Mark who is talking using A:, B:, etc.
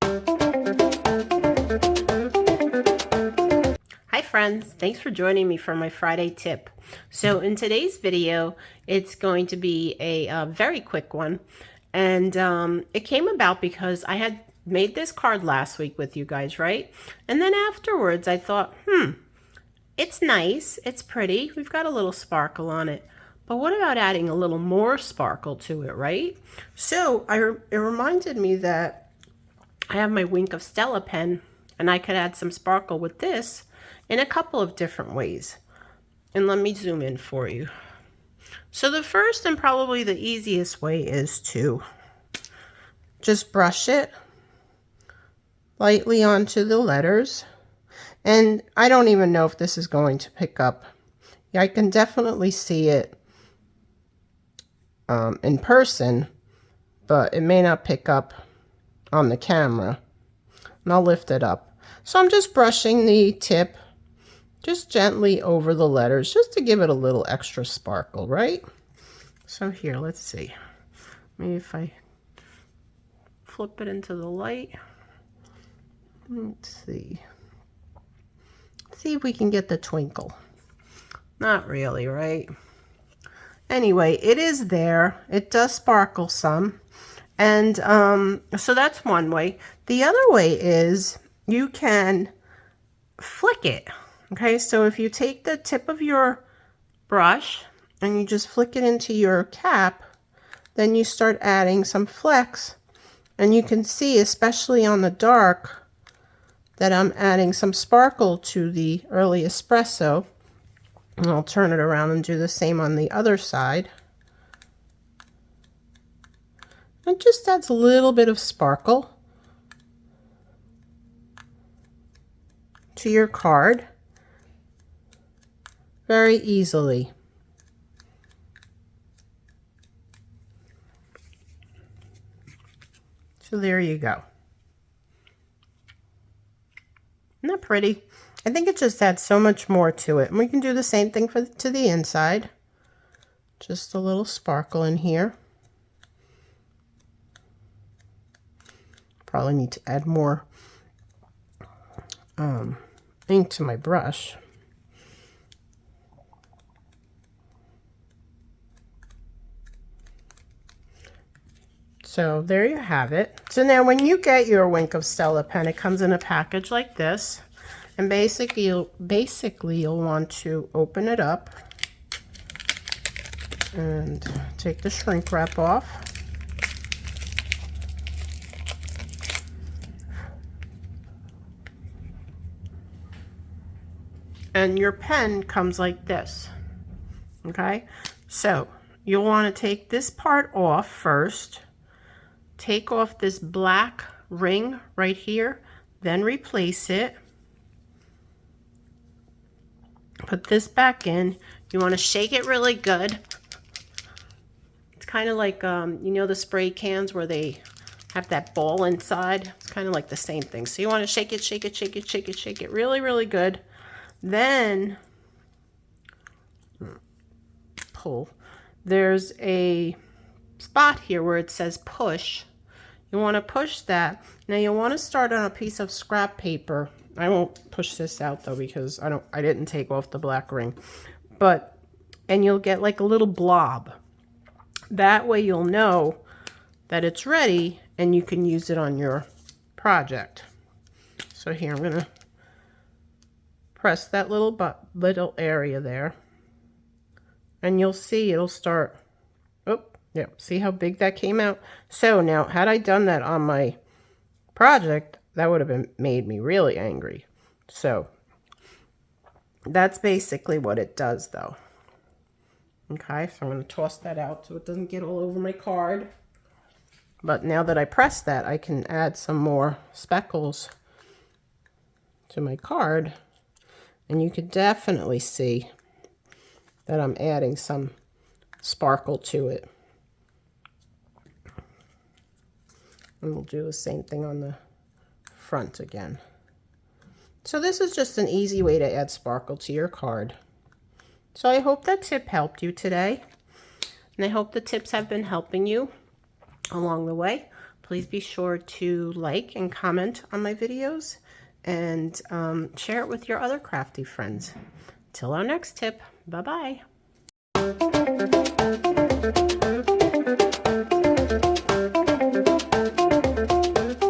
A: Hi friends, thanks for joining me for my Friday tip. So in today's video, it's going to be a very quick one. And it came about because I had made this card last week with you guys, right? And then afterwards I thought, it's nice, it's pretty, we've got a little sparkle on it. But what about adding a little more sparkle to it, right? So it reminded me that I have my Wink of Stella pen, and I could add some sparkle with this in a couple of different ways. And let me zoom in for you. So the first and probably the easiest way is to just brush it lightly onto the letters. And I don't even know if this is going to pick up. Yeah, I can definitely see it in person, but it may not pick up on the camera. And I'll lift it up. So I'm just brushing the tip just gently over the letters, just to give it a little extra sparkle, right? So here, let's see. Maybe if I flip it into the light. Let's see. See if we can get the twinkle. Not really, right? Anyway, it is there. It does sparkle some. And so that's one way. The other way is you can flick it. Okay, so if you take the tip of your brush and you just flick it into your cap, then you start adding some flecks. And you can see, especially on the dark, that I'm adding some sparkle to the early espresso. And I'll turn it around and do the same on the other side. It just adds a little bit of sparkle to your card very easily. So there you go. Isn't that pretty? I think it just adds so much more to it. And we can do the same thing to the inside. Just a little sparkle in here. Probably need to add more ink to my brush. So there you have it. So now when you get your Wink of Stella pen, it comes in a package like this. And basically you'll want to open it up and take the shrink wrap off. And your pen comes like this. Okay? So you'll want to take this part off first. Take off this black ring right here, then replace it. Put this back in. You want to shake it really good. It's kind of like, you know, the spray cans where they have that ball inside. It's kind of like the same thing. So you want to shake it, shake it, shake it, shake it, shake it really, really good. Then pull. There's a spot here where it says push. You want to push that. Now you want to start on a piece of scrap paper. I won't push this out though because I didn't take off the black ring. And you'll get like a little blob. That way you'll know that it's ready and you can use it on your project. So here I'm going to press that little area there. And you'll see it'll start. Oh, yeah, see how big that came out? So now, had I done that on my project, that would have made me really angry. So that's basically what it does though. Okay, so I'm going to toss that out so it doesn't get all over my card. But now that I press that, I can add some more speckles to my card. And you can definitely see that I'm adding some sparkle to it. And we'll do the same thing on the front again. So this is just an easy way to add sparkle to your card. So I hope that tip helped you today. And I hope the tips have been helping you along the way. Please be sure to like and comment on my videos and share it with your other crafty friends. Till our next tip, bye-bye.